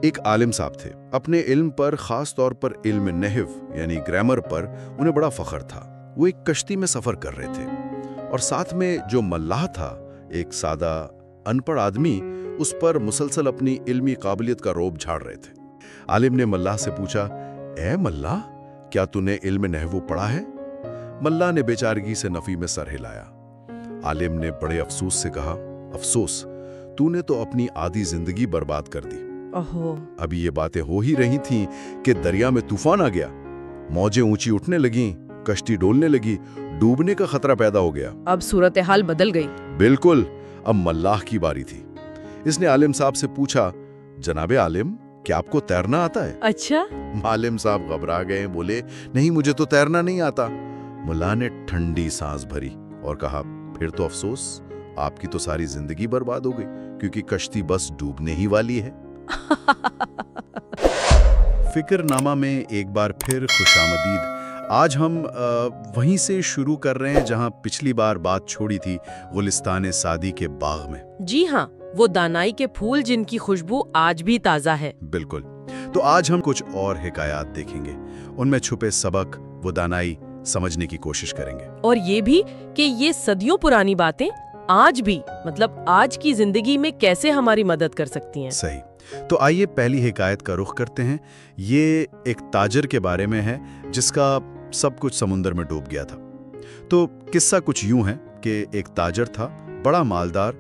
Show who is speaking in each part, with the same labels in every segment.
Speaker 1: ایک आलिम साहब थे। अपने इल्म पर, खास तौर पर इल्म नहव यानी ग्रामर पर उन्हें बड़ा फख्र था। वो एक कश्ती में सफ़र कर रहे थे और साथ में जो मल्लाह था, एक सादा अनपढ़ आदमी, उस पर मुसलसल अपनी इल्मी काबिलियत का रोब झाड़ रहे थे। आलिम ने मल्लाह से पूछा, ए मल्लाह, क्या तूने इल्म नहव पढ़ा है? मल्लाह ने बेचारगी से नफ़ी में सर हिलाया। आलिम ने बड़े अफसोस से कहा, अफसोस, तूने तो अपनी आधी जिंदगी बर्बाद कर दी।
Speaker 2: ओहो।
Speaker 1: अभी ये बातें हो ही रही थीं कि दरिया में तूफान आ गया। मौजें ऊंची उठने लगीं, कश्ती डोलने लगी, डूबने का खतरा पैदा हो गया।
Speaker 2: अब सूरत हाल बदल गई।
Speaker 1: बिल्कुल। अब मल्लाह की बारी थी। इसने आलिम साहब से पूछा, जनाबे आलिम, क्या आपको तैरना आता है?
Speaker 2: अच्छा।
Speaker 1: आलिम साहब घबरा गए, बोले, नहीं, मुझे तो तैरना नहीं आता। मुल्ला ने ठंडी सांस भरी और कहा, फिर तो अफसोस, आपकी तो सारी जिंदगी बर्बाद हो गई, क्योंकि कश्ती बस डूबने ही वाली है। फिक्रनामा में एक बार फिर खुशामदीद। आज हम वहीं से शुरू कर रहे हैं जहां पिछली बार बात छोड़ी थी, गुलिस्तान सादी के बाग में।
Speaker 2: जी हाँ, वो दानाई के फूल जिनकी खुशबू आज भी ताज़ा है।
Speaker 1: बिल्कुल। तो आज हम कुछ और हिकायात देखेंगे, उनमें छुपे सबक, वो दानाई समझने की कोशिश करेंगे।
Speaker 2: और ये भी कि ये सदियों पुरानी बातें आज भी, मतलब आज की जिंदगी में कैसे हमारी मदद कर सकती हैं।
Speaker 1: सही। तो आइए पहली हिकायत का रुख करते हैं। ये एक ताजर के बारे में है जिसका सब कुछ समुंदर में डूब गया था। तो किस्सा कुछ यूं है कि एक ताजर था, बड़ा मालदार।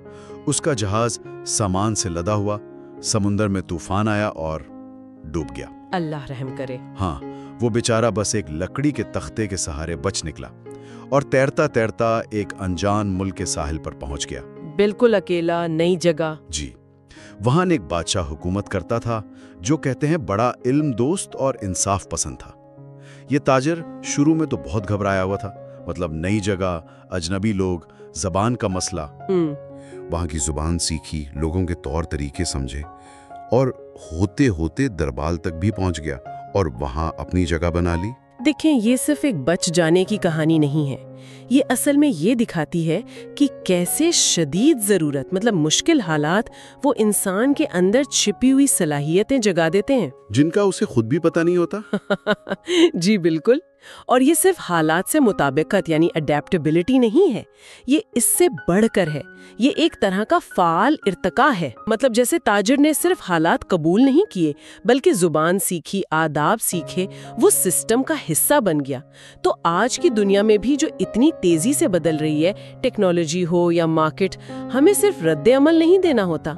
Speaker 1: उसका जहाज सामान से लदा हुआ, समुंदर में तूफान आया और डूब गया।
Speaker 2: अल्लाह रहम करे।
Speaker 1: हाँ, वो बेचारा बस एक लकड़ी के तख्ते के सहारे बच निकला और तैरता तैरता एक अनजान मुल्क के साहिल पर पहुंच गया।
Speaker 2: बिल्कुल अकेला, नई जगह।
Speaker 1: जी। वहां एक बादशाह हुकूमत करता था जो कहते हैं बड़ा इल्म दोस्त और इंसाफ पसंद था। ये ताजर शुरू में तो बहुत घबराया हुआ था, मतलब नई जगह, अजनबी लोग, जबान का मसला। वहां की जुबान सीखी, लोगों के तौर तरीके समझे और होते होते दरबार तक भी पहुंच गया और वहां अपनी जगह बना ली।
Speaker 2: देखें, ये सिर्फ एक बच जाने की कहानी नहीं है। ये असल में ये दिखाती है कि कैसे शदीद ज़रूरत, मतलब मुश्किल हालात, वो इंसान के अंदर छिपी हुई सलाहियतें जगा देते हैं,
Speaker 1: जिनका उसे खुद भी पता नहीं होता।
Speaker 2: जी बिल्कुल। और ये सिर्फ हालात से मुताबिकत यानी अडेप्टेबिलिटी नहीं है, ये इससे बढ़कर है। ये एक तरह का फाल इर्तका है। मतलब जैसे ताजिर ने सिर्फ हालात कबूल नहीं किए, बल्कि जुबान सीखी, आदाब सीखे, वो सिस्टम का हिस्सा बन गया। तो आज की दुनिया में भी जो इतनी तेजी से बदल रही है, टेक्नोलॉजी हो या मार्केट, हमें सिर्फ रद्द अमल नहीं देना होता,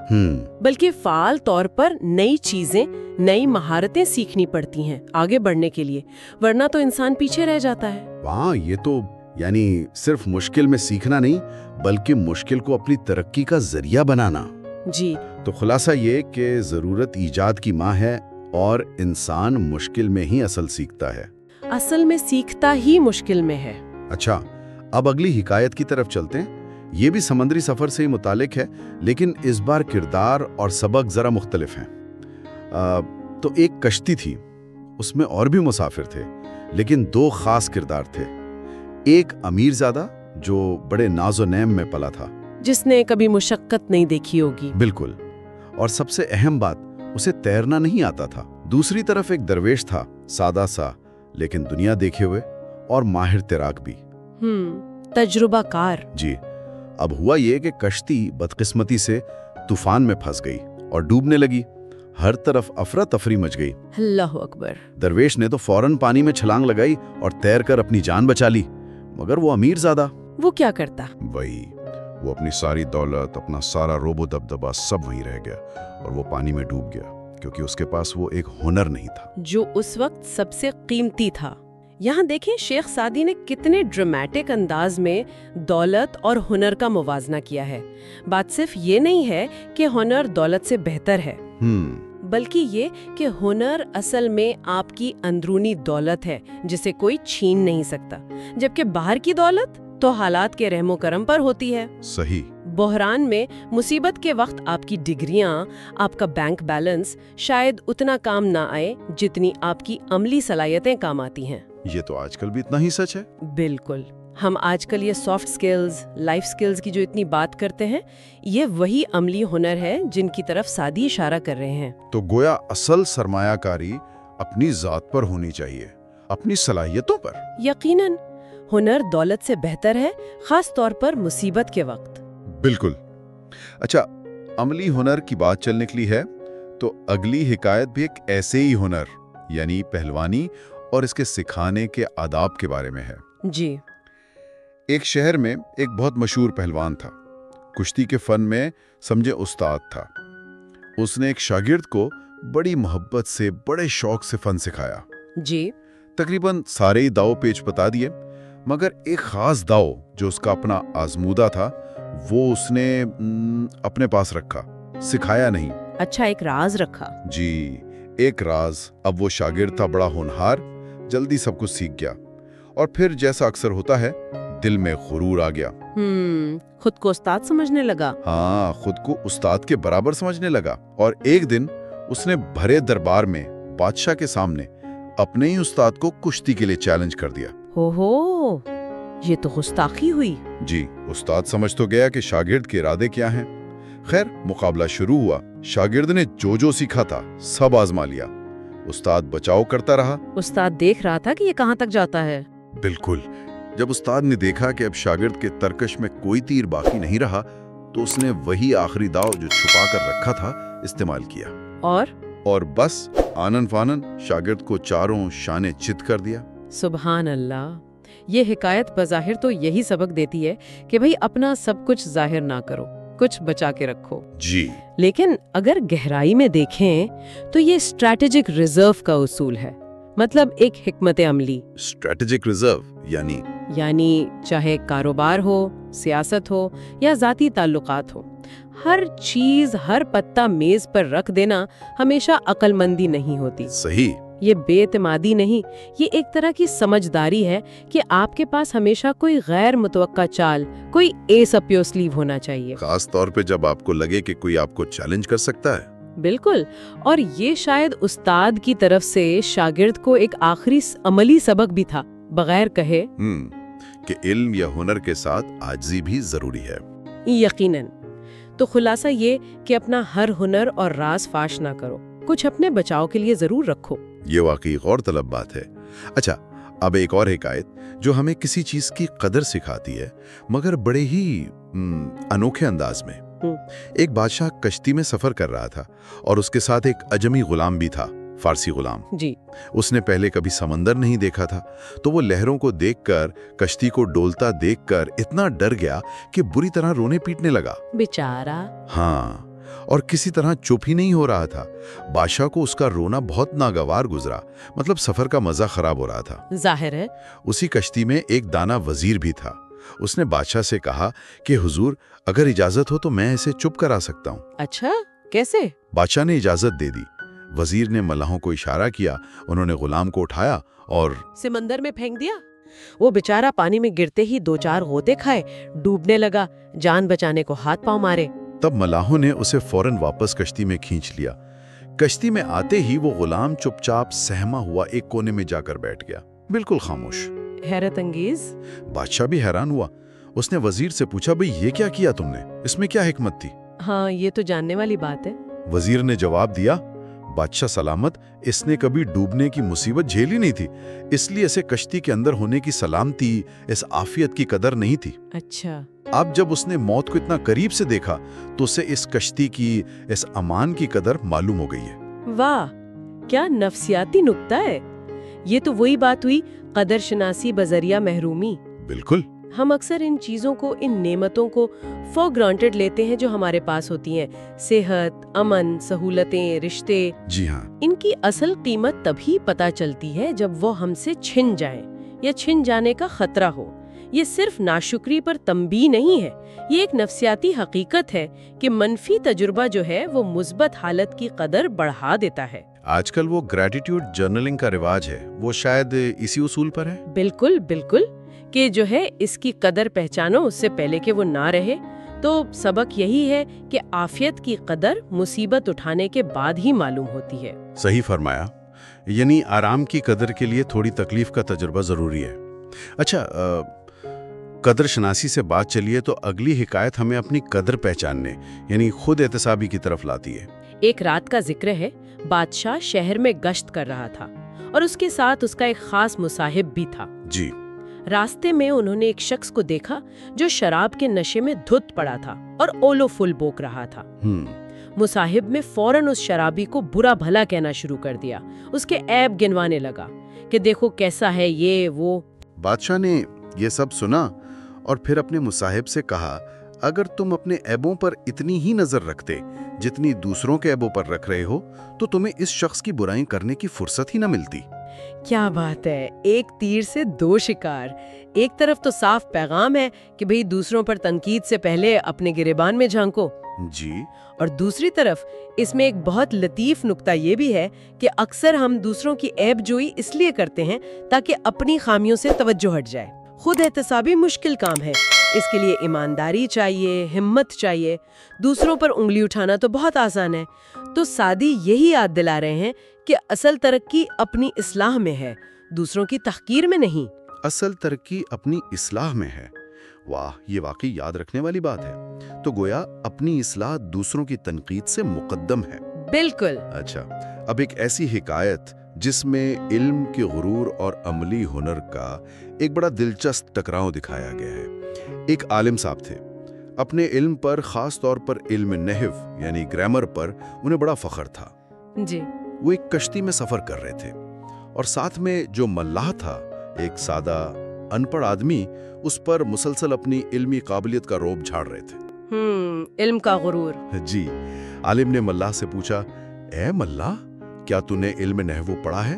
Speaker 2: बल्कि फाल तौर पर नई चीजें, नई महारतें सीखनी पड़ती हैं आगे बढ़ने के लिए, वरना तो इंसान पीछे रह जाता है।
Speaker 1: वाह, ये तो यानी सिर्फ मुश्किल में सीखना नहीं, बल्कि मुश्किल को अपनी तरक्की का जरिया बनाना।
Speaker 2: जी।
Speaker 1: तो खुलासा ये कि जरूरत ईजाद की माँ है और इंसान मुश्किल में ही असल सीखता है।
Speaker 2: असल में सीखता ही मुश्किल में है। अच्छा,
Speaker 1: अब अगली हिकायत की तरफ चलते हैं। ये भी समुद्री सफर से ही मुतालिक है, लेकिन इस बार किरदार और सबक जरा मुख्तलिफ हैं। तो एक कश्ती थी, उसमें और भी मुसाफिर थे, लेकिन दो खास किरदार थे। एक अमीरजादा जो बड़े नाजो नैम में पला था,
Speaker 2: जिसने कभी मुशक्कत नहीं देखी होगी।
Speaker 1: बिल्कुल। और सबसे अहम बात, उसे तैरना नहीं आता था। दूसरी तरफ एक दरवेश था, सादा सा लेकिन दुनिया देखे हुए और माहिर तैराक भी।
Speaker 2: तजुर्बाकार।
Speaker 1: जी। अब हुआ ये कि कश्ती बदकिस्मती से तूफान में फंस गई और डूबने लगी। हर तरफ अफरा तफरी मच गई।
Speaker 2: अल्लाहु अकबर।
Speaker 1: दरवेश ने तो फौरन पानी में छलांग लगाई और तैरकर अपनी जान बचा ली, मगर वो अमीरजादा,
Speaker 2: वो क्या करता?
Speaker 1: वही, वो अपनी सारी दौलत, अपना सारा रोबो दबदबा सब वहीं रह गया और वो पानी में डूब गया, क्योंकि उसके पास वो एक हुनर नहीं था
Speaker 2: जो उस वक्त सबसे कीमती था। यहाँ देखें शेख सादी ने कितने ड्रामेटिक अंदाज में दौलत और हुनर का मुवाजना किया है। बात सिर्फ ये नहीं है कि हुनर दौलत से बेहतर है, बल्कि ये कि हुनर असल में आपकी अंदरूनी दौलत है जिसे कोई छीन नहीं सकता, जबकि बाहर की दौलत तो हालात के रहमो करम पर होती है।
Speaker 1: सही।
Speaker 2: बहरान में, मुसीबत के वक्त आपकी डिग्रियां, आपका बैंक बैलेंस शायद उतना काम ना आए जितनी आपकी अमली सलाहियतें काम आती हैं।
Speaker 1: ये तो आजकल भी इतना ही सच है।
Speaker 2: बिल्कुल। ہم آج کل یہ سافٹ سکلز، لائف سکلز کی جو اتنی بات کرتے ہیں، یہ وہی عملی ہنر ہے جن کی طرف سعدی اشارہ کر رہے ہیں۔
Speaker 1: تو گویا اصل سرمایہ کاری اپنی ذات پر ہونی چاہیے، اپنی صلاحیتوں پر۔
Speaker 2: یقیناً ہنر دولت سے بہتر ہے، خاص طور پر مصیبت کے وقت۔
Speaker 1: بالکل۔ اچھا، عملی ہنر کی بات چل نکلی ہے تو اگلی حکایت بھی ایک ایسے ہی ہنر یعنی پہلوانی اور اس کے سکھانے کے آداب کے بارے میں ہے۔
Speaker 2: جی۔
Speaker 1: ایک شہر میں ایک بہت مشہور پہلوان تھا، کشتی کے فن میں سمجھے استاد تھا۔ اس نے ایک شاگرد کو بڑی محبت سے، بڑے شوق سے فن سکھایا۔
Speaker 2: جی۔
Speaker 1: تقریباً سارے ہی داؤ پیچ بتا دیے، مگر ایک خاص داؤ جو اس کا اپنا آزمودہ تھا وہ اس نے اپنے پاس رکھا، سکھایا نہیں۔
Speaker 2: اچھا، ایک راز رکھا۔
Speaker 1: جی، ایک راز۔ اب وہ شاگرد تھا بڑا ہونہار، جلدی سب کچھ سیکھ گیا، اور پھر جیسا اکثر ہوتا ہے دل میں غرور آ گیا۔
Speaker 2: خود کو استاد سمجھنے لگا۔
Speaker 1: ہاں، خود کو استاد کے برابر سمجھنے لگا، اور ایک دن اس نے بھرے دربار میں بادشاہ کے سامنے اپنے ہی استاد کو کشتی کے لیے چیلنج کر دیا۔
Speaker 2: ہو، یہ تو گستاخی ہوئی۔
Speaker 1: جی، استاد سمجھ تو گیا کہ شاگرد کے ارادے کیا ہیں۔ خیر، مقابلہ شروع ہوا۔ شاگرد نے جو سیکھا تھا سب آزما لیا۔ استاد بچاؤ کرتا رہا۔
Speaker 2: استاد دیکھ رہا تھا کہ یہ کہاں تک جاتا ہے۔
Speaker 1: بالکل۔ جب استاد نے دیکھا کہ اب شاگرد کے ترکش میں کوئی تیر باقی نہیں رہا تو اس نے وہی آخری داؤ جو چھپا کر رکھا تھا استعمال کیا، اور بس آنن فانن شاگرد کو چاروں شانے چت کر دیا۔
Speaker 2: سبحان اللہ۔ یہ حکایت بظاہر تو یہی سبق دیتی ہے کہ بھئی اپنا سب کچھ ظاہر نہ کرو، کچھ بچا کے رکھو۔
Speaker 1: جی،
Speaker 2: لیکن اگر گہرائی میں دیکھیں تو یہ اسٹریٹجک ریزرو کا اصول ہے، مطلب ایک حکمت عملی۔
Speaker 1: اسٹریٹجک ریزرو یعنی
Speaker 2: چاہے کاروبار ہو، سیاست ہو یا ذاتی تعلقات ہو، ہر چیز، ہر پتہ میز پر رکھ دینا ہمیشہ عقل مندی نہیں ہوتی۔
Speaker 1: صحیح۔
Speaker 2: یہ بے اعتمادی نہیں، یہ ایک طرح کی سمجھداری ہے کہ آپ کے پاس ہمیشہ کوئی غیر متوقع چال، کوئی ایس اپ یور سلیو ہونا چاہیے،
Speaker 1: خاص طور پہ جب آپ کو لگے کہ کوئی آپ کو چیلنج کر سکتا ہے۔
Speaker 2: بالکل۔ اور یہ شاید استاد کی طرف سے شاگرد کو ایک آخری عملی سبق بھی تھا، بغیر کہے
Speaker 1: کہ علم یا ہنر کے ساتھ عاجزی بھی ضروری ہے۔
Speaker 2: یقیناً۔ تو خلاصہ یہ کہ اپنا ہر ہنر اور راز فاش نہ کرو، کچھ اپنے بچاؤ کے لیے ضرور رکھو۔
Speaker 1: یہ واقعی غور طلب بات ہے۔ اچھا، اب ایک اور حکایت جو ہمیں کسی چیز کی قدر سکھاتی ہے، مگر بڑے ہی انوکھے انداز میں۔ ایک بادشاہ کشتی میں سفر کر رہا تھا اور اس کے ساتھ ایک اجمی غلام بھی تھا، فارسی غلام۔
Speaker 2: جی۔
Speaker 1: اس نے پہلے کبھی سمندر نہیں دیکھا تھا، تو وہ لہروں کو دیکھ کر، کشتی کو ڈولتا دیکھ کر اتنا ڈر گیا کہ بری طرح رونے پیٹنے لگا۔
Speaker 2: بیچارہ۔
Speaker 1: ہاں، اور کسی طرح چپ ہی نہیں ہو رہا تھا۔ بادشاہ کو اس کا رونا بہت ناگوار گزرا، مطلب سفر کا مزہ خراب ہو رہا تھا۔
Speaker 2: ظاہر ہے۔
Speaker 1: اسی کشتی میں ایک دانا وزیر بھی تھا۔ اس نے بادشاہ سے کہا کہ حضور، اگر اجازت ہو تو میں اسے چپ کرا سکتا ہوں۔
Speaker 2: اچھا، کیسے؟
Speaker 1: بادشاہ نے اجازت دے دی۔ وزیر نے ملاحوں کو اشارہ کیا، انہوں نے غلام کو اٹھایا اور
Speaker 2: سمندر میں پھینک دیا۔ وہ بیچارہ پانی میں گرتے ہی 2-4 غوطے کھائے، ڈوبنے لگا، جان بچانے کو ہاتھ پاؤں مارے۔
Speaker 1: تب ملاحوں نے اسے فوراً واپس کشتی میں کھینچ لیا۔ کشتی میں آتے ہی وہ غلام چپ چاپ سہما ہوا ایک کونے میں جا کر بیٹھ گیا، بالکل خاموش۔
Speaker 2: حیرت انگیز۔
Speaker 1: بادشاہ بھی حیران ہوا۔ اس نے وزیر سے پوچھا، بھئی یہ کیا کیا تم نے؟ اس میں کیا حکمت تھی؟
Speaker 2: ہاں، یہ تو جاننے والی بات ہے۔
Speaker 1: وزیر نے جواب دیا، بادشاہ سلامت، اس نے کبھی ڈوبنے کی مصیبت جھیلی نہیں تھی، اس لیے اسے کشتی کے اندر ہونے کی سلامتی، اس عافیت کی قدر نہیں تھی۔
Speaker 2: اچھا۔
Speaker 1: اب جب اس نے موت کو اتنا قریب سے دیکھا تو اسے اس کشتی کی، اس امان کی قدر معلوم ہو گئی ہے۔
Speaker 2: واہ، کیا نفسیاتی نکتہ ہے۔ یہ تو وہی بات ہوئی، قدر شناسی بذریعہ محرومی۔
Speaker 1: بالکل۔
Speaker 2: ہم اکثر ان چیزوں کو، ان نعمتوں کو فار گرانٹیڈ لیتے ہیں جو ہمارے پاس ہوتی ہیں، صحت، امن، سہولتیں، رشتے۔
Speaker 1: جی ہاں۔
Speaker 2: ان کی اصل قیمت تبھی پتہ چلتی ہے جب وہ ہم سے چھن جائیں یا چھن جانے کا خطرہ ہو۔ یہ صرف ناشکری پر تنبیہ نہیں ہے، یہ ایک نفسیاتی حقیقت ہے کہ منفی تجربہ جو ہے وہ مثبت حالت کی قدر بڑھا دیتا ہے۔
Speaker 1: آج کل وہ گریٹیٹیوڈ جرنلنگ کا رواج ہے، وہ شاید اسی اصول پر ہے۔
Speaker 2: بالکل بالکل، کہ جو ہے اس کی قدر پہچانو اس سے پہلے کہ وہ نہ رہے۔ تو سبق یہی ہے کہ عافیت کی قدر مصیبت اٹھانے کے بعد ہی معلوم ہوتی ہے۔
Speaker 1: صحیح فرمایا، یعنی آرام کی قدر کے لیے تھوڑی تکلیف کا تجربہ ضروری ہے۔ اچھا، قدر شناسی سے بات چلیے تو اگلی حکایت ہمیں اپنی قدر پہچاننے یعنی خود احتسابی کی طرف لاتی ہے۔
Speaker 2: ایک رات کا ذکر ہے، بادشاہ شہر میں گشت کر رہا تھا اور اس کے ساتھ اس کا ایک خاص مصاحب بھی تھا۔
Speaker 1: جی۔
Speaker 2: راستے میں انہوں نے ایک شخص کو دیکھا جو شراب کے نشے میں دھت پڑا تھا اور اولو فل بوک رہا تھا۔ مصاحب میں فوراً اس شرابی کو برا بھلا کہنا شروع کر دیا، اس کے عیب گنوانے لگا کہ دیکھو کیسا ہے یہ وہ۔
Speaker 1: بادشاہ نے یہ سب سنا اور پھر اپنے مصاحب سے کہا، اگر تم اپنے عیبوں پر اتنی ہی نظر رکھتے جتنی دوسروں کے عیبوں پر رکھ رہے ہو تو تمہیں اس شخص کی برائیں کرنے کی فرصت ہی نہ ملتی۔
Speaker 2: کیا بات ہے، ایک تیر سے دو شکار۔ ایک طرف تو صاف پیغام ہے کہ بھئی دوسروں پر تنقید سے پہلے اپنے گریبان میں جھانکو،
Speaker 1: جی،
Speaker 2: اور دوسری طرف اس میں ایک بہت لطیف نکتہ یہ بھی ہے کہ اکثر ہم دوسروں کی عیب جوئی اس لیے کرتے ہیں تاکہ اپنی خامیوں سے توجہ ہٹ جائے۔ خود احتسابی مشکل کام ہے، اس کے لیے ایمانداری چاہیے، ہمت چاہیے۔ دوسروں پر انگلی اٹھانا تو بہت آسان ہے۔ تو سادی یہی یاد دلا رہے ہیں کہ اصل ترقی اپنی اصلاح میں ہے، دوسروں کی تحقیر میں نہیں۔
Speaker 1: اصل ترقی اپنی اصلاح میں ہے۔ واہ، یہ واقعی یاد رکھنے والی بات ہے۔ تو گویا اپنی اصلاح دوسروں کی تنقید سے مقدم ہے۔
Speaker 2: بالکل۔
Speaker 1: اچھا، اب ایک ایسی حکایت جس میں علم کے غرور اور عملی ہنر کا ایک بڑا دلچسپ ٹکراؤ دکھایا گیا ہے۔ ایک عالم صاحب تھے، اپنے علم پر، خاص طور پر علم نحو یعنی گرامر پر انہیں بڑا فخر تھا۔
Speaker 2: جی۔
Speaker 1: وہ ایک کشتی میں سفر کر رہے تھے اور ساتھ میں جو ملاح تھا، ایک سادہ ان پڑھ آدمی، اس پر مسلسل اپنی علمی قابلیت کا روب جھاڑ رہے تھے۔
Speaker 2: علم کا غرور۔
Speaker 1: جی۔ عالم نے ملاح سے پوچھا، اے ملاح، کیا تو نے علم نحو پڑھا ہے؟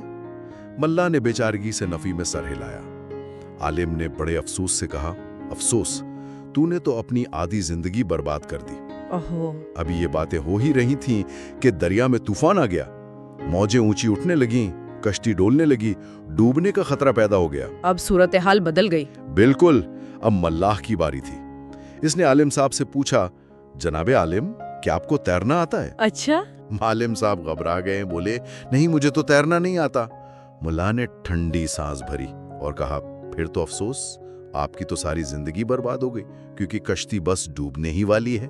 Speaker 1: ملاح نے بیچارگی سے نفی میں سر ہلایا۔ عالم نے بڑے افسوس سے کہا، افسوس، تو نے تو اپنی آدھی زندگی برباد کر دی۔ ابھی یہ باتیں ہو ہی رہی تھیں کہ دریا میں طوفان آ گیا، موجیں اونچی اٹھنے لگیں، کشتی ڈولنے لگی، ڈوبنے کا خطرہ پیدا ہو گیا۔
Speaker 2: اب صورتحال بدل گئی۔
Speaker 1: بالکل۔ اب ملاح کی باری تھی۔ اس نے عالم صاحب سے پوچھا، جناب عالم، کیا آپ کو تیرنا آتا ہے؟
Speaker 2: اچھا۔
Speaker 1: عالم صاحب گھبرا گئے، بولے، نہیں، مجھے تو تیرنا نہیں آتا۔ ملاح نے ٹھنڈی سانس بھری اور کہا، پھر تو افسوس، آپ کی تو ساری زندگی برباد ہو گئی، کیونکہ کشتی بس ڈوبنے ہی والی ہے۔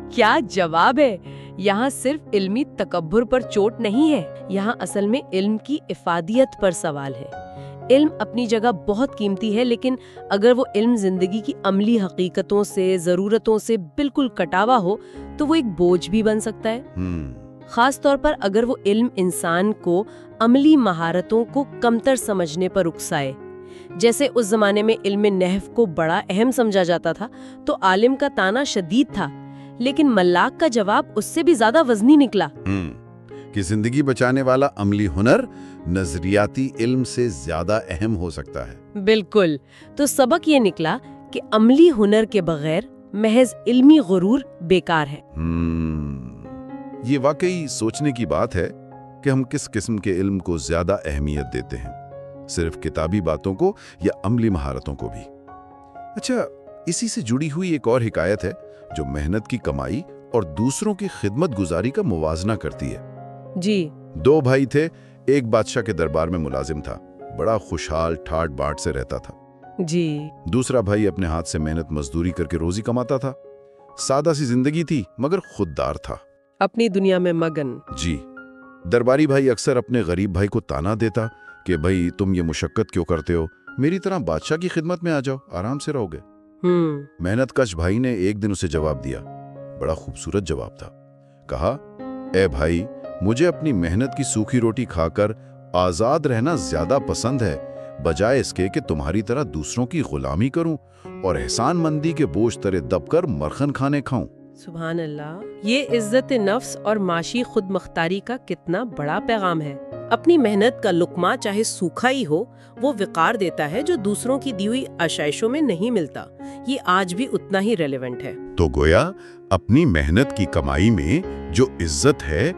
Speaker 2: کیا جواب ہے! یہاں صرف علمی تکبر پر چوٹ نہیں ہے، یہاں اصل میں علم کی افادیت پر سوال ہے۔ علم اپنی جگہ بہت قیمتی ہے، لیکن اگر وہ علم زندگی کی عملی حقیقتوں سے، ضرورتوں سے بالکل کٹا ہوا ہو تو وہ ایک بوجھ بھی بن سکتا ہے۔ خاص طور پر اگر وہ علم انسان کو عملی مہارتوں کو کمتر سمجھنے پر اکسائے۔ جیسے اس زمانے میں علم نحو کو بڑا اہم سمجھا جاتا تھا تو عالم کا طعنہ شدید تھا، لیکن ملاح کا جواب اس سے بھی زیادہ وزنی نکلا۔
Speaker 1: کہ زندگی بچانے والا عملی ہنر نظریاتی علم سے زیادہ اہم ہو سکتا ہے۔
Speaker 2: بالکل۔ تو سبق یہ نکلا کہ عملی ہنر کے بغیر محض علمی غرور بیکار ہے۔
Speaker 1: یہ واقعی سوچنے کی بات ہے کہ ہم کس قسم کے علم کو زیادہ اہمیت دیتے ہیں، صرف کتابی باتوں کو یا عملی مہارتوں کو بھی۔ اچھا، اسی سے جڑی ہوئی ایک اور حکایت ہے جو محنت کی کمائی اور دوسروں کی خدمت گزاری کا موازنہ کرتی ہے۔
Speaker 2: جی۔
Speaker 1: دو بھائی تھے، ایک بادشاہ کے دربار میں ملازم تھا، بڑا خوشحال ٹھاٹ باٹ سے رہتا تھا۔
Speaker 2: جی۔
Speaker 1: دوسرا بھائی اپنے ہاتھ سے محنت مزدوری کر کے روزی کماتا تھا، سادہ سی زندگی تھی مگر خوددار تھا،
Speaker 2: اپنی دنیا میں مگن۔
Speaker 1: جی۔ درباری بھائی اکثر اپنے غریب بھائی کو تانا دیتا کہ بھائی تم یہ مشقت کیوں کرتے ہو، میری طرح بادشاہ کی خدمت میں آ جاؤ، آرام سے رہو گے۔ محنت کش بھائی نے ایک دن اسے جواب دیا، بڑا خوبصورت جواب تھا۔ کہا، اے بھائی، مجھے اپنی محنت کی سوکھی روٹی کھا کر آزاد رہنا زیادہ پسند ہے، بجائے اس کے کہ تمہاری طرح دوسروں کی غلامی کروں اور احسان مندی کے بوجھ تلے دب کر مرخن کھانے کھاؤں۔
Speaker 2: سبحان اللہ، یہ عزت نفس اور معاشی خود مختاری کا کتنا بڑا پیغام ہے۔ اپنی محنت کا لقمہ چاہے سوکھا ہی ہو، وہ وقار دیتا ہے جو دوسروں کی دی ہوئی آشائشوں میں نہیں ملتا۔ یہ آج بھی اتنا ہی ریلیونٹ ہے۔
Speaker 1: تو گویا اپنی محنت کی کمائی میں جو عزت ہے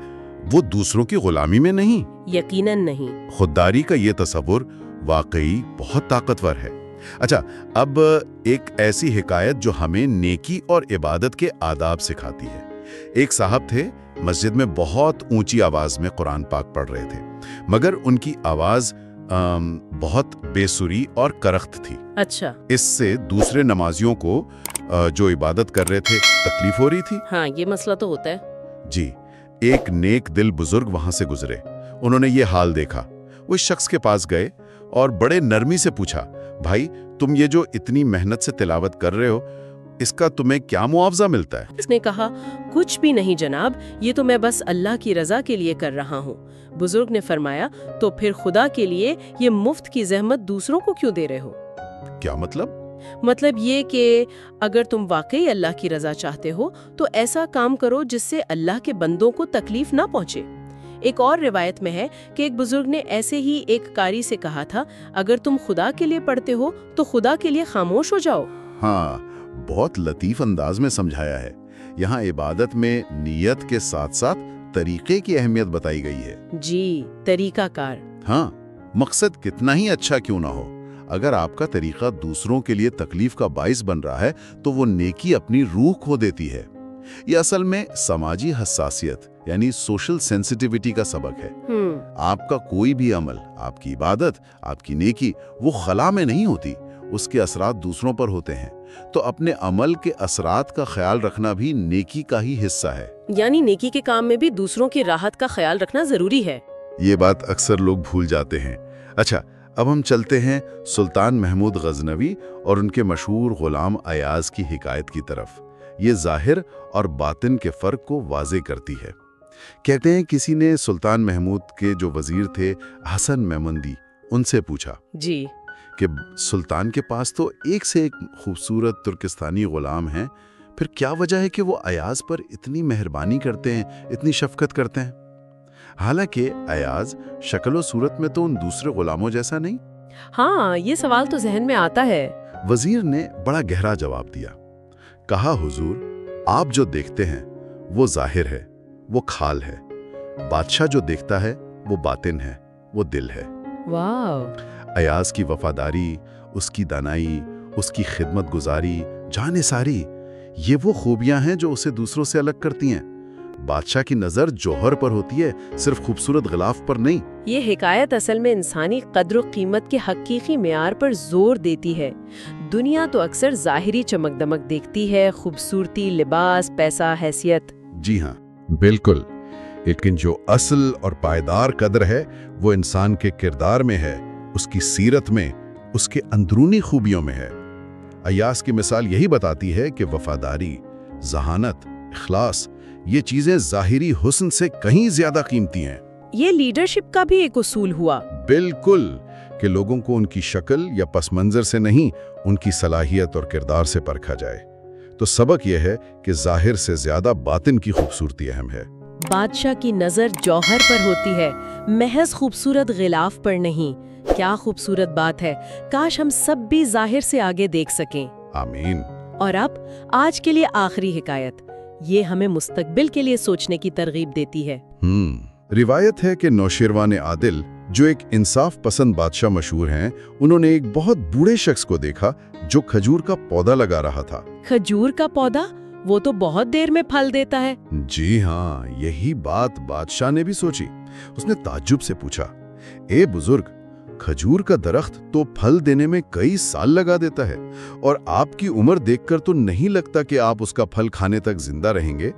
Speaker 1: وہ دوسروں کی غلامی میں نہیں،
Speaker 2: یقیناً نہیں۔
Speaker 1: خودداری کا یہ تصور واقعی بہت طاقتور ہے۔ اچھا، اب ایک ایسی حکایت جو ہمیں نیکی اور عبادت کے آداب سکھاتی ہے۔ ایک صاحب تھے، مسجد میں بہت اونچی آواز میں قرآن پاک پڑھ رہے تھے، مگر ان کی آواز बहुत बेसुरी और करख्त थी।
Speaker 2: अच्छा।
Speaker 1: इससे दूसरे नमाजियों को जो इबादत कर रहे थे तकलीफ हो रही थी।
Speaker 2: हाँ, ये मसला तो होता है।
Speaker 1: जी, एक नेक दिल बुजुर्ग वहां से गुजरे। उन्होंने ये हाल देखा। वो इस शख्स के पास गए और बड़े नरमी से पूछा, भाई तुम ये जो इतनी मेहनत से तिलावत कर रहे हो, इसका तुम्हें क्या मुआवजा मिलता है?
Speaker 2: उसने कहा, कुछ भी नहीं जनाब, ये तो मैं बस अल्लाह की रजा के लिए कर रहा हूँ। बुजुर्ग ने फरमाया, तो फिर खुदा के लिए ये मुफ्त की जहमत दूसरों को क्यों दे रहे हो?
Speaker 1: क्या मतलब?
Speaker 2: मतलब ये कि अगर तुम वाकई अल्लाह की रजा चाहते हो तो ऐसा काम करो जिससे अल्लाह के बंदों को तकलीफ ना पहुंचे। एक और रिवायत में है कि एक बुजुर्ग ने ऐसे ही एक कारी से कहा था, अगर तुम खुदा के लिए पढ़ते हो तो खुदा के लिए खामोश हो जाओ।
Speaker 1: हाँ, बहुत लतीफ अंदाज में समझाया है। यहाँ इबादत में नियत के साथ साथ तरीके की अहमियत बताई गई है।
Speaker 2: जी, तरीकाकार।
Speaker 1: हाँ, मकसद कितना ही अच्छा क्यों ना हो, अगर आपका तरीका दूसरों के लिए तकलीफ का बाइस बन रहा है तो वो नेकी अपनी रूह खो देती है। ये असल में समाजी हसासियत यानी सोशल सेंसिटिविटी का सबक है। आपका कोई भी अमल, आपकी इबादत, आपकी नेकी, वो खला में नहीं होती, उसके असरात दूसरों पर होते हैं। तो अपने अमल के असरात का ख्याल रखना भी नेकी का ही हिस्सा है।
Speaker 2: यानी नेकी के काम में भी दूसरों की राहत का ख्याल रखना जरूरी है।
Speaker 1: ये बात अक्सर लोग भूल जाते हैं। अच्छा, अब हम चलते हैं सुल्तान महमूद गजनवी और उनके मशहूर गुलाम अयाज की हिकायत की तरफ। ये जाहिर और बातिन के फर्क को वाज़े करती है। कहते हैं किसी ने सुल्तान महमूद के जो वजीर थे हसन मेमंदी, उनसे पूछा
Speaker 2: जी
Speaker 1: कि सुल्तान के पास तो एक से एक खूबसूरत तुर्किस्तानी गुलाम हैं, फिर क्या वजह है कि वो अयाज पर इतनी मेहरबानी करते हैं, इतनी शफकत करते हैं? हालांकि अयाज शक्ल और सूरत में तो उन दूसरे गुलामों जैसा नहीं।
Speaker 2: हाँ, ये सवाल तो जहन में आता है।
Speaker 1: वजीर ने बड़ा गहरा जवाब दिया। कहा, हुजूर, आप जो देखते हैं वो जाहिर है, वो खाल है। बादशाह जो देखता है वो बातिन है, वो दिल है।
Speaker 2: वाह।
Speaker 1: अयाज की वफादारी, उसकी दानाई, उसकी खिदमत गुजारी, जाने सारी, ये वो खूबियां हैं जो उसे दूसरों से अलग करती हैं। बादशाह की नजर जौहर पर होती है, सिर्फ खूबसूरत गिलाफ पर नहीं।
Speaker 2: ये हिकायत असल में इंसानी कद्र कीमत के हकीकी मेयार पर जोर देती है। दुनिया तो अक्सर जाहिरी चमक दमक देखती है, खूबसूरती, लिबास, पैसा, हैसियत।
Speaker 1: जी हाँ, बिल्कुल। लेकिन जो असल और पायदार कद्र है वो इंसान के किरदार में है, उसकी सीरत में, उसके अंदरूनी खूबियों में है। अयास की मिसाल यही बताती है कि वफादारी, जहानत, इखलास, ये चीजें जाहिरी हुस्न से कहीं ज्यादा कीमती हैं।
Speaker 2: ये लीडरशिप का भी एक उसूल हुआ।
Speaker 1: बिल्कुल, कि लोगों को उनकी शक्ल या पस मंजर से नहीं, उनकी सलाहियत और किरदार से परखा जाए। तो सबक यह है कि जाहिर से ज्यादा बातिन की खूबसूरती अहम है।
Speaker 2: बादशाह की नजर जौहर पर होती है, महज खूबसूरत गिलाफ पर नहीं। क्या खूबसूरत बात है, काश हम सब भी जाहिर से आगे देख सकें।
Speaker 1: आमीन।
Speaker 2: और अब आज के लिए आखिरी हिकायत, ये हमें मुस्तकबिल के लिए सोचने की तरगीब देती है।
Speaker 1: रिवायत है कि नौशेरवान आदिल, जो एक इंसाफ पसंद बादशाह मशहूर हैं, उन्होंने एक बहुत बूढ़े शख्स को देखा जो खजूर का पौधा लगा रहा था।
Speaker 2: खजूर का पौधा? वो तो बहुत देर में फल देता है।
Speaker 1: जी हाँ, यही बात बादशाह ने भी सोची। उसने ताज्जुब से पूछा, ए बुजुर्ग, खजूर का दरख्त तो फल देने में कई साल लगा देता है और आपकी उम्र देखकर तो नहीं लगता कि आप उसका फल खाने तक जिंदा रहेंगे,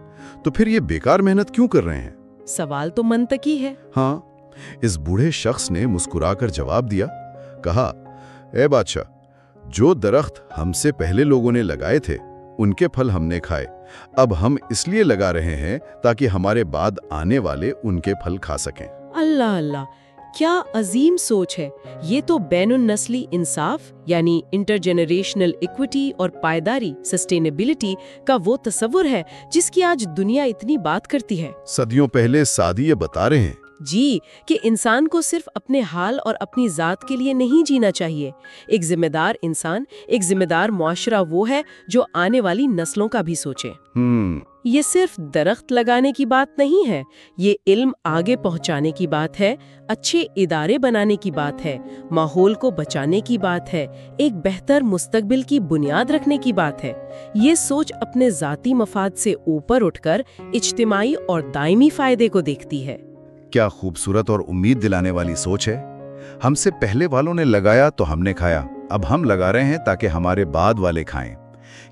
Speaker 1: तो फिर ये बेकार मेहनत क्यों कर रहे हैं?
Speaker 2: सवाल तो मंतकी है।
Speaker 1: हाँ, इस बूढ़े शख्स ने मुस्कुराकर जवाब दिया। कहा, ए बादशाह, जो दरख्त हमसे पहले लोगों ने लगाए थे उनके फल हमने खाए, अब हम इसलिए लगा रहे हैं ताकि हमारे बाद आने वाले उनके फल खा सकें।
Speaker 2: अल्लाह अल्लाह, क्या अजीम सोच है। ये तो बैनुन नस्ली इंसाफ यानी इंटरजेनरेशनल इक्विटी और पायदारी, सस्टेनेबिलिटी का वो तस्वुर है जिसकी आज दुनिया इतनी बात करती है।
Speaker 1: सदियों पहले सादी ये बता रहे हैं
Speaker 2: जी, कि इंसान को सिर्फ अपने हाल और अपनी जात के लिए नहीं जीना चाहिए। एक जिम्मेदार इंसान, एक जिम्मेदार मुआशरा वो है जो आने वाली नस्लों का भी सोचे। ये सिर्फ दरख्त लगाने की बात नहीं है, ये इल्म आगे पहुंचाने की बात है, अच्छे इदारे बनाने की बात है, माहौल को बचाने की बात है, एक बेहतर मुस्तकबिल की बुनियाद रखने की बात है। ये सोच अपने जाती मफाद से ऊपर उठकर इज्तिमाई और दायमी फायदे को देखती है।
Speaker 1: क्या खूबसूरत और उम्मीद दिलाने वाली सोच है। हमसे पहले वालों ने लगाया तो हमने खाया, अब हम लगा रहे हैं ताकि हमारे बाद वाले खाएं।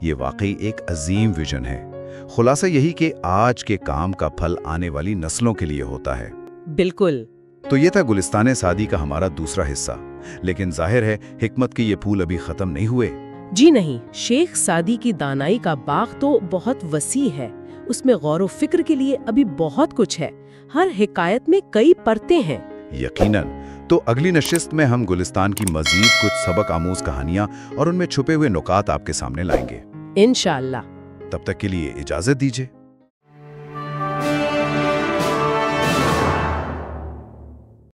Speaker 1: ये वाकई एक अजीम विजन है। खुलासा यही कि आज के काम का फल आने वाली नस्लों के लिए होता है।
Speaker 2: बिल्कुल।
Speaker 1: तो ये था गुलिस्तान सादी का हमारा दूसरा हिस्सा। लेकिन जाहिर है हिकमत के ये फूल अभी खत्म नहीं हुए।
Speaker 2: जी नहीं, शेख सादी की दानाई का बाग तो बहुत वसी है। उसमें गौर व फिक्र के लिए अभी बहुत कुछ है। हर हिकायत में कई परतें हैं।
Speaker 1: यकीनन। तो अगली नशिस्त में हम गुलिस्तान की मजीद कुछ सबक आमूज कहानियां और उनमें छुपे हुए नुकात आपके सामने लाएंगे
Speaker 2: इंशाअल्लाह।
Speaker 1: तब तक के लिए इजाजत दीजिए।